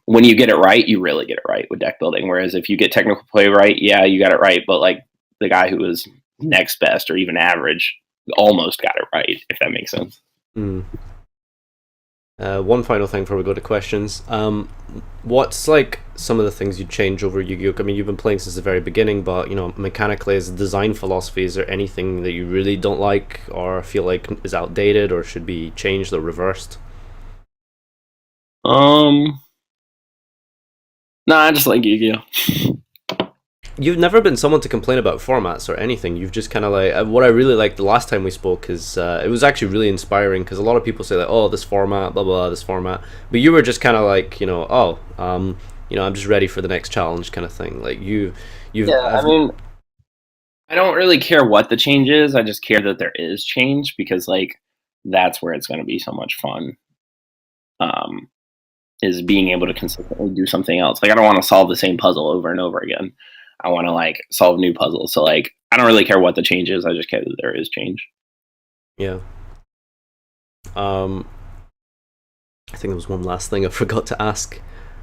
Speaker 2: when you get it right, you really get it right with deck building. Whereas if you get technical play right, yeah, you got it right, but like the guy who was next best or even average almost got it right, if that makes sense.
Speaker 1: Mm. One final thing before we go to questions. What's like some of the things you'd change over Yu-Gi-Oh? I mean, you've been playing since the very beginning, but mechanically, as a design philosophy, is there anything that you really don't like or feel like is outdated or should be changed or reversed?
Speaker 2: No, I just like Yu-Gi-Oh.
Speaker 1: You've never been someone to complain about formats or anything. You've just kind of like what I really liked the last time we spoke is it was actually really inspiring because a lot of people say like, oh, this format, blah blah, this format, but you were just kind of like, I'm just ready for the next challenge, kind of thing. Like you've
Speaker 2: Yeah, I mean, I don't really care what the change is. I just care that there is change because like that's where it's going to be so much fun. Is being able to consistently do something else. Like I don't want to solve the same puzzle over and over again. I want to like solve new puzzles. So like I don't really care what the change is. I just care that there is change.
Speaker 1: Yeah. I think there was one last thing I forgot to ask.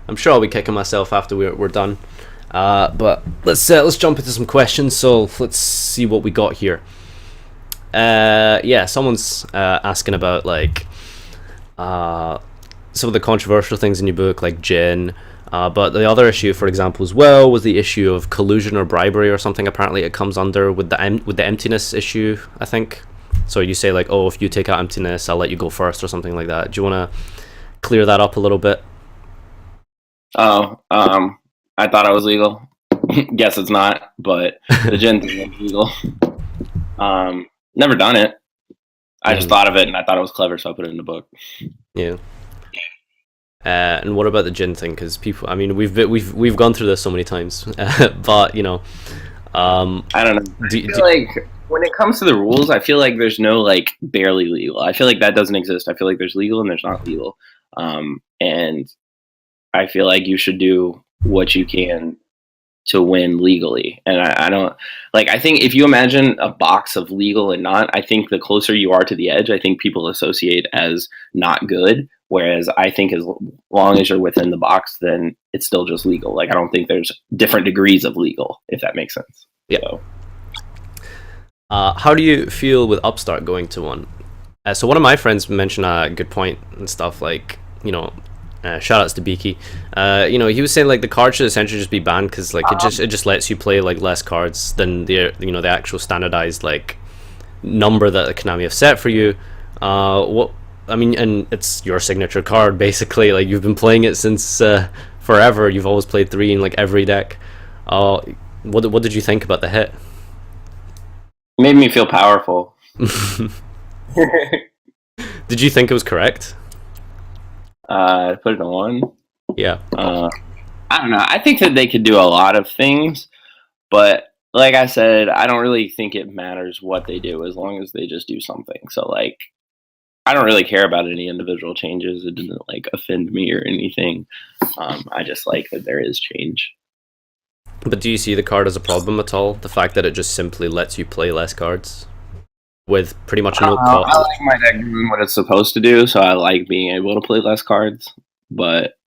Speaker 1: I'm sure I'll be kicking myself after we're done. But let's jump into some questions. So let's see what we got here. Yeah, someone's asking about like some of the controversial things in your book, like gin. But the other issue, for example, as well, was the issue of collusion or bribery or something. Apparently, it comes under with the emptiness issue, I think. So you say like, oh, if you take out emptiness, I'll let you go first or something like that. Do you want to clear that up a little bit?
Speaker 2: Oh, I thought I was legal. Guess it's not, but the gin thing is legal. Never done it. I just thought of it and I thought it was clever, so I put it in the book.
Speaker 1: Yeah. And what about the gin thing? Because people, I mean, we've gone through this so many times, but you know,
Speaker 2: I don't know. I feel like when it comes to the rules, I feel like there's no like barely legal. I feel like that doesn't exist. I feel like there's legal and there's not legal. And I feel like you should do what you can to win legally. And I don't like, I think if you imagine a box of legal and not, I think the closer you are to the edge, I think people associate as not good. Whereas I think as long as you're within the box, then it's still just legal. Like, I don't think there's different degrees of legal, if that makes sense.
Speaker 1: Yeah.
Speaker 2: So.
Speaker 1: How do you feel with Upstart going to one? So one of my friends mentioned a good point and stuff, like, you know, shout outs to Beaky. You know, he was saying like the card should essentially just be banned because like it just lets you play like less cards than the, you know, the actual standardized like number that Konami have set for you. What I mean, and it's your signature card basically. Like, you've been playing it since forever. You've always played 3 in like every deck. What did you think about the hit?
Speaker 2: Made me feel powerful.
Speaker 1: Did you think it was correct?
Speaker 2: Put it on.
Speaker 1: Yeah.
Speaker 2: I don't know. I think that they could do a lot of things, but like I said, I don't really think it matters what they do as long as they just do something. So like, I don't really care about any individual changes. It didn't like offend me or anything. I just like that there is change.
Speaker 1: But do you see the card as a problem at all? The fact that it just simply lets you play less cards with pretty much no cost?
Speaker 2: I like my deck doing what it's supposed to do, so I like being able to play less cards. But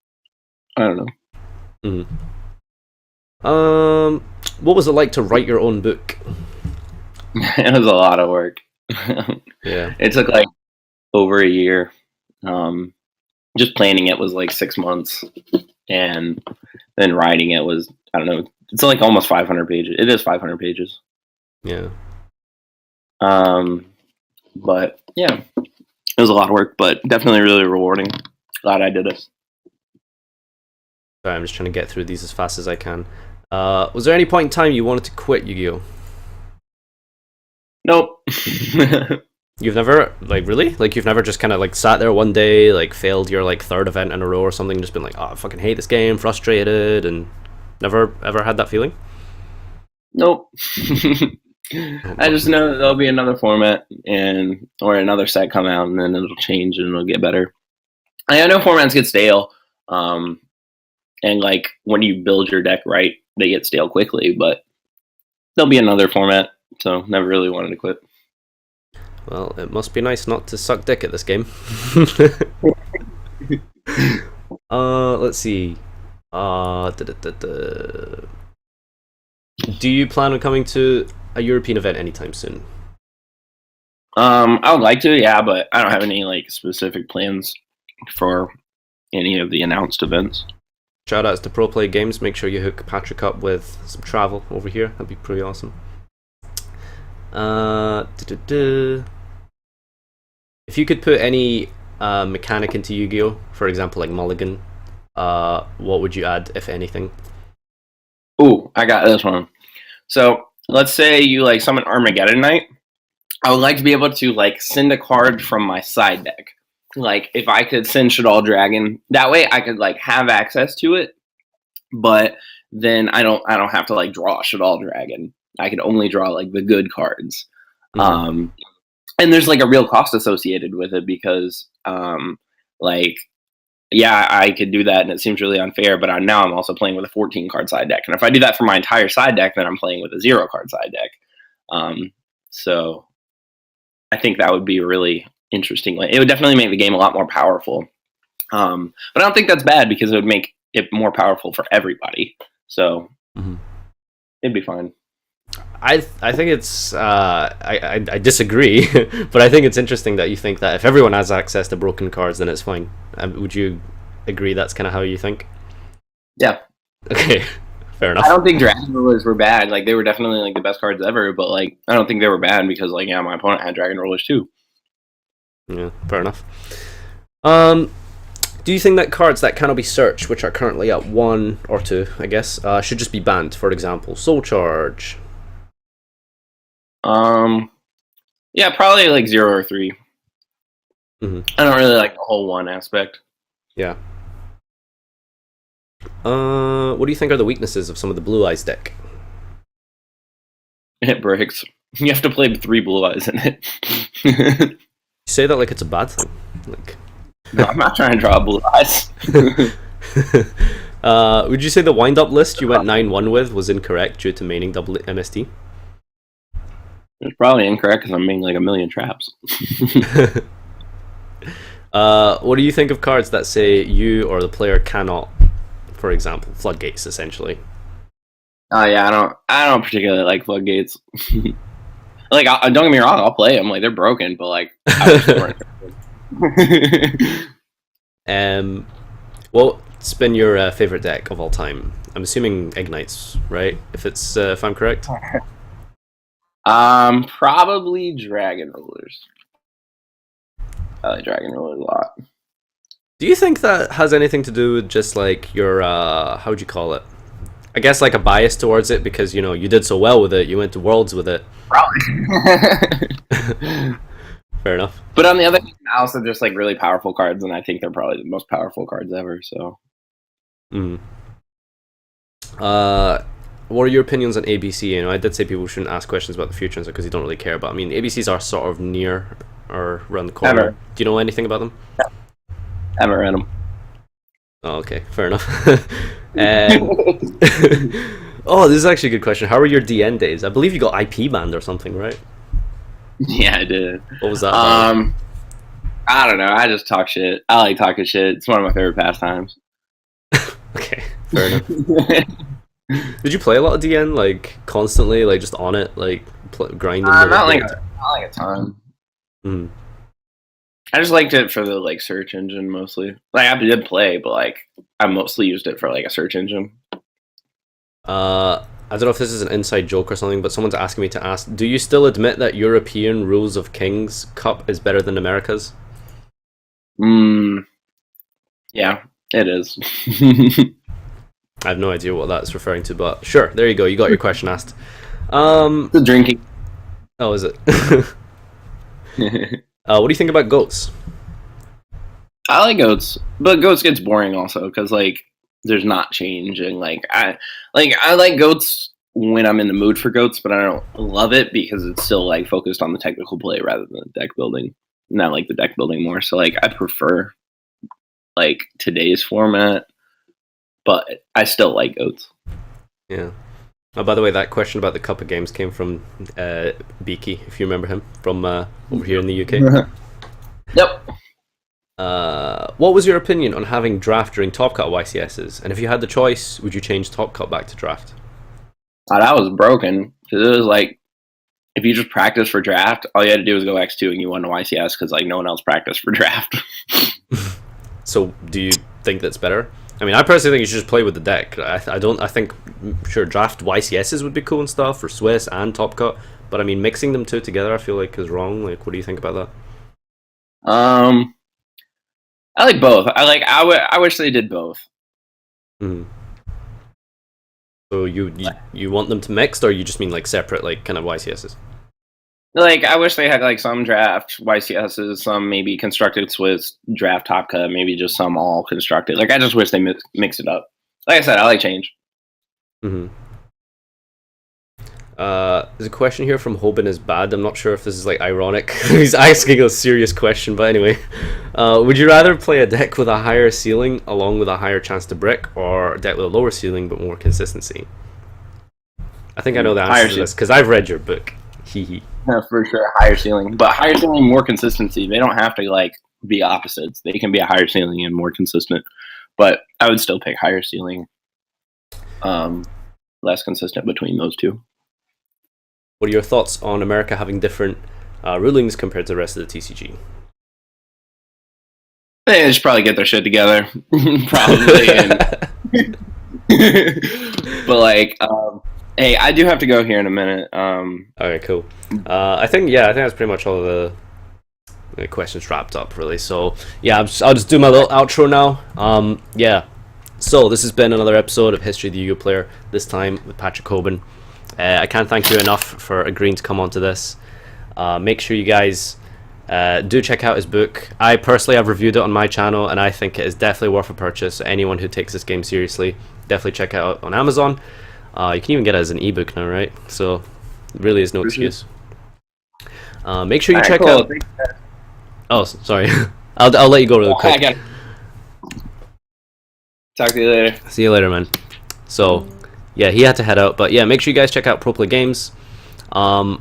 Speaker 2: I don't know.
Speaker 1: What was it like to write your own book?
Speaker 2: It was a lot of work.
Speaker 1: Yeah.
Speaker 2: It took like over a year. Just planning it was like 6 months, and then writing it was, I don't know, it's like almost 500 pages. It is 500 pages.
Speaker 1: Yeah.
Speaker 2: But yeah, it was a lot of work, but definitely really rewarding. Glad I did it.
Speaker 1: Sorry, I'm just trying to get through these as fast as I can. Was there any point in time you wanted to quit Yu-Gi-Oh?
Speaker 2: Nope.
Speaker 1: You've never, like, really? Like, you've never just kind of, like, sat there one day, like, failed your, like, 3rd event in a row or something, and just been like, oh, I fucking hate this game, frustrated, and never, ever had that feeling?
Speaker 2: Nope. I just know there'll be another format or another set come out, and then it'll change and it'll get better. I know formats get stale, and, like, when you build your deck right, they get stale quickly, but there'll be another format, so never really wanted to quit.
Speaker 1: Well, it must be nice not to suck dick at this game. Let's see. Do you plan on coming to a European event anytime soon?
Speaker 2: I would like to, yeah, but I don't have any like specific plans for any of the announced events.
Speaker 1: Shout outs to Pro Play Games. Make sure you hook Patrick up with some travel over here. That'd be pretty awesome. If you could put any mechanic into Yu-Gi-Oh, for example, like Mulligan, what would you add, if anything?
Speaker 2: Ooh, I got this one. So let's say you like summon Armageddon Knight. I would like to be able to like send a card from my side deck. Like if I could send Shaddoll Dragon, that way I could like have access to it, but then I don't have to like draw Shaddoll Dragon. I could only draw like the good cards. Mm-hmm. And there's like a real cost associated with it because like, yeah, I could do that and it seems really unfair, but now I'm also playing with a 14 card side deck. And if I do that for my entire side deck, then I'm playing with a 0 card side deck. So I think that would be a really interesting. It would definitely make the game a lot more powerful. But I don't think that's bad because it would make it more powerful for everybody. So it'd be fine.
Speaker 1: I think it's I disagree, but I think it's interesting that you think that if everyone has access to broken cards, then it's fine. Would you agree that's kind of how you think?
Speaker 2: Yeah.
Speaker 1: Okay, fair
Speaker 2: I
Speaker 1: enough.
Speaker 2: don't think Dragon Rulers were bad. Like they were definitely like the best cards ever, but like I don't think they were bad because like yeah, my opponent had Dragon Rulers too.
Speaker 1: Yeah, fair enough. Um, do you think that cards that cannot be searched, which are currently at 1 or 2, I guess, should just be banned? For example, Soul Charge.
Speaker 2: Um, yeah, probably like 0 or 3.
Speaker 1: Hmm.
Speaker 2: I don't really like the whole one aspect.
Speaker 1: Yeah. What do you think are the weaknesses of some of the Blue Eyes deck?
Speaker 2: It breaks. You have to play 3 blue eyes in it.
Speaker 1: You say that like it's a bad thing. Like,
Speaker 2: No, I'm not trying to draw blue eyes.
Speaker 1: would you say the wind up list you went 9-1 with was incorrect due to maining double MST?
Speaker 2: It's probably incorrect because I'm making like a million traps.
Speaker 1: What do you think of cards that say you or the player cannot, for example, floodgates essentially?
Speaker 2: Oh yeah, I don't particularly like floodgates. Like, don't get me wrong, I'll play them. Like they're broken, but like I wish they weren't.
Speaker 1: Um, what's been your favorite deck of all time? I'm assuming Ignites, right? If I'm correct.
Speaker 2: Probably Dragon Rulers. I like Dragon Rulers a lot.
Speaker 1: Do you think that has anything to do with just like your how would you call it? I guess like a bias towards it because you know you did so well with it, you went to Worlds with it.
Speaker 2: Probably.
Speaker 1: Fair enough.
Speaker 2: But on the other hand, also just like really powerful cards, and I think they're probably the most powerful cards ever. So,
Speaker 1: Mm. Uh, what are your opinions on ABC? You know, I did say people shouldn't ask questions about the future and stuff because you don't really care. But I mean, ABCs are sort of near or around the corner.
Speaker 2: ever,
Speaker 1: Do you know anything about them?
Speaker 2: ever read them.
Speaker 1: Oh, okay, fair enough. And oh, this is actually a good question. How were your DN days? I believe you got IP banned or something, right?
Speaker 2: Yeah, I did.
Speaker 1: What was that about?
Speaker 2: I don't know. I just talk shit. I like talking shit. It's one of my favorite pastimes.
Speaker 1: Okay, fair enough. Did you play a lot of DN like constantly, like just on it, like grinding?
Speaker 2: Not like a ton.
Speaker 1: Mm.
Speaker 2: I just liked it for the like search engine mostly. Like I did play, but like I mostly used it for like a search engine.
Speaker 1: I don't know if this is an inside joke or something, but someone's asking me to ask: do you still admit that European Rules of Kings Cup is better than America's?
Speaker 2: Mm, yeah, it is.
Speaker 1: I have no idea what that's referring to, but sure, there you go. You got your question asked.
Speaker 2: The drinking.
Speaker 1: Oh, is it? What do you think about goats?
Speaker 2: I like goats, but goats gets boring also because like there's not change and I like goats when I'm in the mood for goats, but I don't love it because it's still like focused on the technical play rather than the deck building. And I like the deck building more, so like I prefer like today's format, but I still like goats.
Speaker 1: Yeah. Oh, by the way, that question about the Cup of Games came from Beaky, if you remember him, from over here in the UK.
Speaker 2: Yep.
Speaker 1: What was your opinion on having draft during Top Cut YCSs? And if you had the choice, would you change Top Cut back to draft?
Speaker 2: That was broken because it was like if you just practice for draft, all you had to do was go X2 and you won the YCS because like no one else practiced for draft.
Speaker 1: So, do you think that's better? I mean, I personally think you should just play with the deck. I don't. I think sure draft YCSs would be cool and stuff for Swiss and Top Cut, but I mean mixing them two together, I feel like is wrong. Like, what do you think about
Speaker 2: um, I like both. I wish they did both.
Speaker 1: that? So you want them to mixed, or you just mean like separate, like kind of YCSs?
Speaker 2: Like I wish they had like some draft YCSs, some maybe constructed Swiss draft top cut, maybe just some all constructed. Like I just wish they mix it up. Like I said, I like change.
Speaker 1: Mm-hmm. There's a question here from Hoban is bad. I'm not sure if this is like ironic. He's asking a serious question, but anyway, would you rather play a deck with a higher ceiling along with a higher chance to brick, or a deck with a lower ceiling but more consistency? I think I know the answer to this because I've read your book. Hee hee.
Speaker 2: Yeah, for sure, higher ceiling, but higher ceiling, more consistency. They don't have to like be opposites. They can be a higher ceiling and more consistent. But I would still pick higher ceiling. Less consistent between those two.
Speaker 1: What are your thoughts on America having different rulings compared to the rest of the TCG?
Speaker 2: They should probably get their shit together, probably. But like, hey, I do have to go here in a minute.
Speaker 1: Okay, cool. I think that's pretty much all the questions wrapped up, really. So yeah, I'll just do my little outro now. Yeah. So this has been another episode of History of the Yu-Gi-Oh Player. This time with Patrick Hoban. I can't thank you enough for agreeing to come onto this. Make sure you guys do check out his book. I personally have reviewed it on my channel, and I think it is definitely worth a purchase. Anyone who takes this game seriously, definitely check it out on Amazon. You can even get it as an ebook now, right? So really is no excuse. Make sure you check out. Oh, sorry. I'll let you go real quick.
Speaker 2: Talk to you later.
Speaker 1: See you later, man. So, yeah, he had to head out, but yeah, make sure you guys check out Pro Play Games. And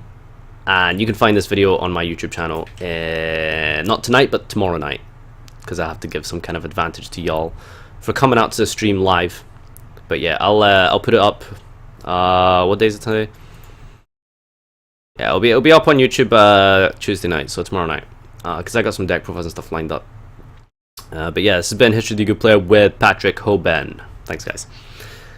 Speaker 1: you can find this video on my YouTube channel, not tonight, but tomorrow night, because I have to give some kind of advantage to y'all for coming out to the stream live. But yeah, I'll put it up. What day is it today? Yeah, it'll be up on YouTube Tuesday night, so tomorrow night, because I got some deck profiles and stuff lined up. But yeah, this has been History of the Yu-Gi-Oh Player with Patrick Hoban. Thanks, guys.